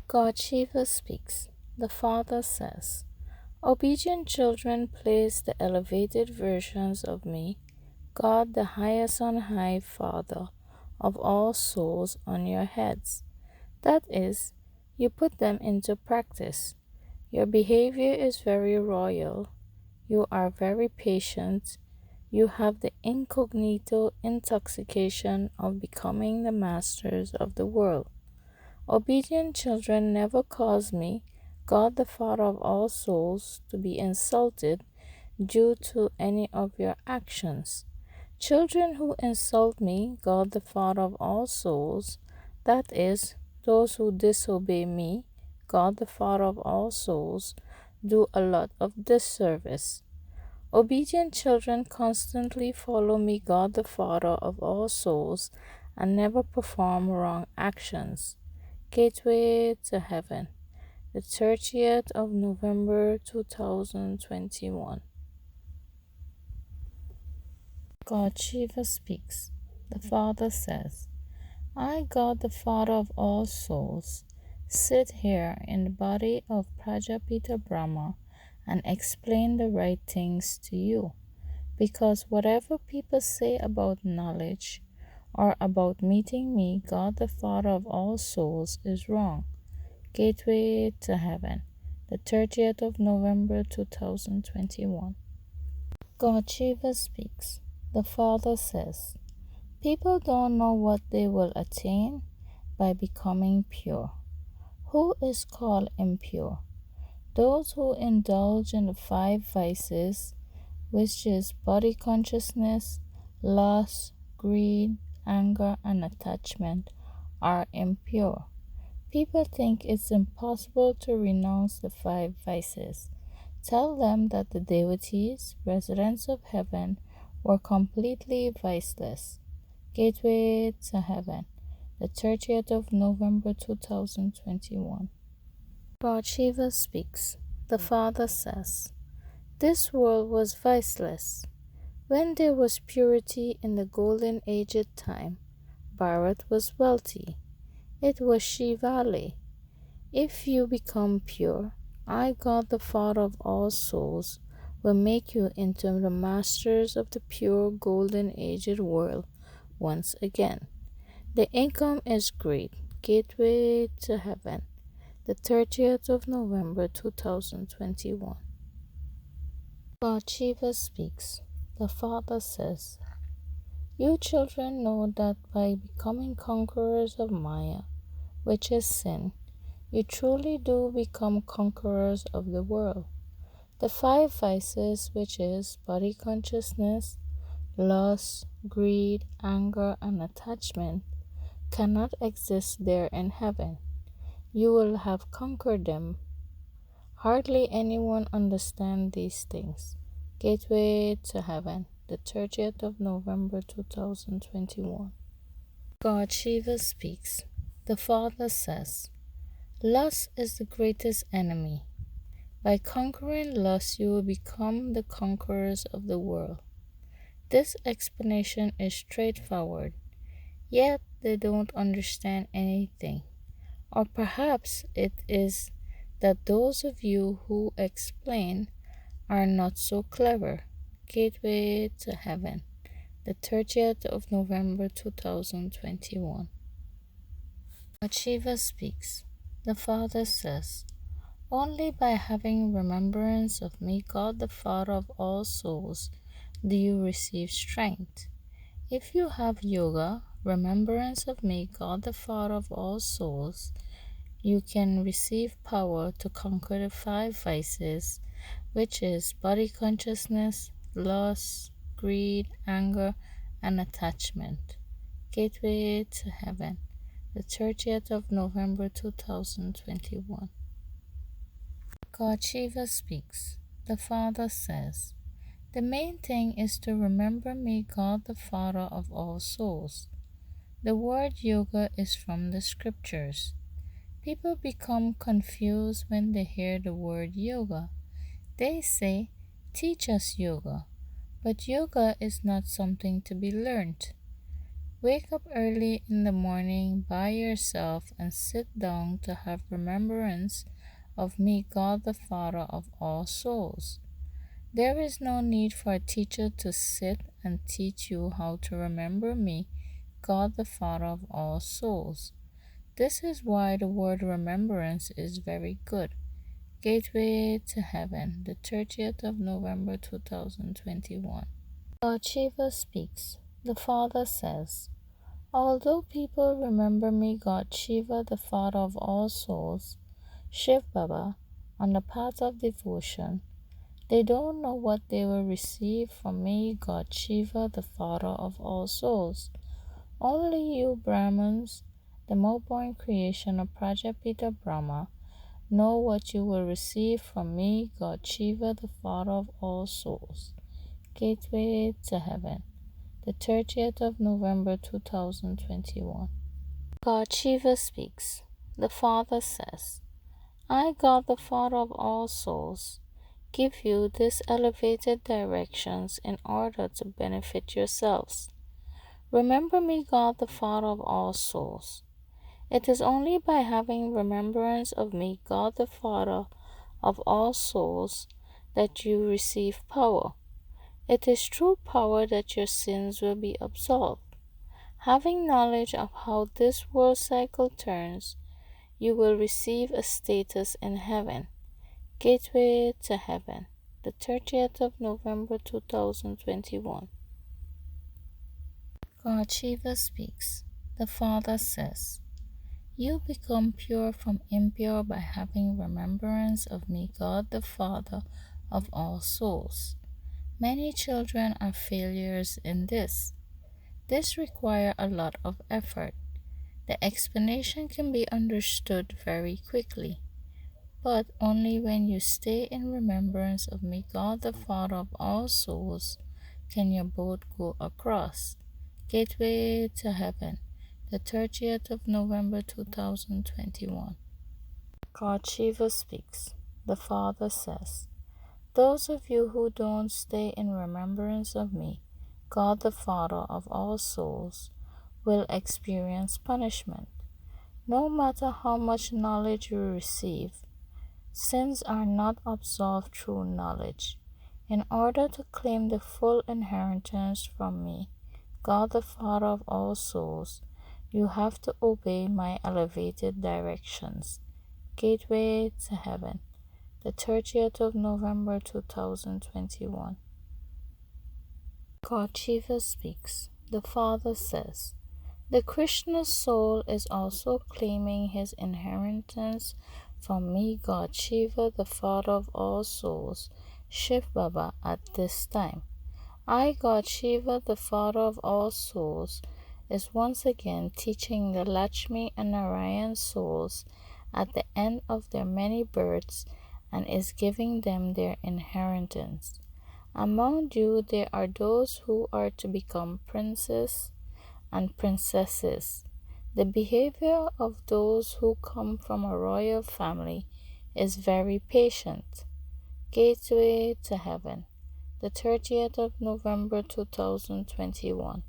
God Shiva speaks. The Father says, obedient children place the elevated versions of me, God the highest on high Father of all souls, on your heads. That is, you put them into practice. Your behavior is very royal. You are very patient. You have the incognito intoxication of becoming the masters of the world. Obedient children never cause me, God the Father of all souls, to be insulted due to any of your actions. Children who insult me, God the Father of all souls, that is, those who disobey me, God the Father of all souls, do a lot of disservice. Obedient children constantly follow me, God the Father of all souls, and never perform wrong actions. Gateway to Heaven, the 30th of November 2021. God Shiva speaks. The Father says, I, God the Father of all souls, sit here in the body of Prajapita Brahma and explain the right things to you, because whatever people say about knowledge or about meeting me, God the Father of all souls, is wrong. Gateway to Heaven, the 30th of November 2021. God Shiva speaks. The Father says, people don't know what they will attain by becoming pure. Who is called impure? Those who indulge in the five vices, which is body consciousness, lust, greed, anger, and attachment, are impure. People think it's impossible to renounce the five vices. Tell them that the deities, residents of heaven, were completely viceless. Gateway to Heaven, the 30th of November 2021. God Shiva speaks. The Father says, this world was viceless. When there was purity in the golden aged time, Bharat was wealthy. It was Shivale. If you become pure, I, God the Father of all souls, will make you into the masters of the pure golden aged world once again. The income is great. Gateway to Heaven, the 30th of November 2021. God Shiva speaks. The Father says, you children know that by becoming conquerors of Maya, which is sin, you truly do become conquerors of the world. The five vices, which is body consciousness, lust, greed, anger, and attachment, cannot exist there in heaven. You will have conquered them. Hardly anyone understands these things. Gateway to Heaven, the 30th of November 2021. God Shiva speaks. The Father says, lust is the greatest enemy. By conquering lust, you will become the conquerors of the world. This explanation is straightforward, yet they don't understand anything. Or perhaps it is that those of you who explain are not so clever. Gateway to Heaven, the 30th of November 2021. God Shiva speaks. The Father says, only by having remembrance of me, God the Father of all souls, do you receive strength. If you have yoga, remembrance of me, God the Father of all souls, you can receive power to conquer the five vices, which is body consciousness, lust, greed, anger, and attachment. Gateway to Heaven, the 30th of November 2021. God Shiva speaks. The Father says, the main thing is to remember me, God the Father of all souls. The word yoga is from the scriptures. People become confused when they hear the word yoga. They say, teach us yoga. But yoga is not something to be learned. Wake up early in the morning by yourself and sit down to have remembrance of me, God the Father of all souls. There is no need for a teacher to sit and teach you how to remember me, God the Father of all souls. This is why the word remembrance is very good. Gateway to Heaven, the 30th of November 2021. God Shiva speaks. The Father says, although people remember me, God Shiva, the Father of all souls, Shiv Baba, on the path of devotion, they don't know what they will receive from me, God Shiva, the Father of all souls. Only you Brahmins, the more-born creation of Prajapita Brahma, know what you will receive from me, God Shiva, the Father of all souls. Gateway to Heaven, the 30th of November 2021. God Shiva speaks. The Father says, I, God the Father of all souls, give you these elevated directions in order to benefit yourselves. Remember me, God the Father of all souls. It is only by having remembrance of me, God the Father of all souls, that you receive power. It is through power that your sins will be absolved. Having knowledge of how this world cycle turns, you will receive a status in heaven. Gateway to Heaven, the 30th of November 2021. God Shiva speaks. The Father says, you become pure from impure by having remembrance of me, God the Father of all souls. Many children are failures in this. This requires a lot of effort. The explanation can be understood very quickly, but only when you stay in remembrance of me, God the Father of all souls, can your boat go across. Gateway to Heaven, the 30th of November 2021. God Shiva speaks. The Father says, those of you who don't stay in remembrance of me, God the Father of all souls, will experience punishment. No matter how much knowledge you receive, sins are not absolved through knowledge. In order to claim the full inheritance from me, God the Father of all souls, you have to obey my elevated directions. Gateway to Heaven, the 30th of November 2021. God Shiva speaks. The Father says, the Krishna soul is also claiming his inheritance from me, God Shiva, the Father of all souls, Shiv Baba, at this time. I, God Shiva, the Father of all souls, is once again teaching the Lakshmi and Narayan souls at the end of their many births and is giving them their inheritance. Among you there are those who are to become princes and princesses. The behavior of those who come from a royal family is very patient. Gateway to Heaven, the 30th of November 2021.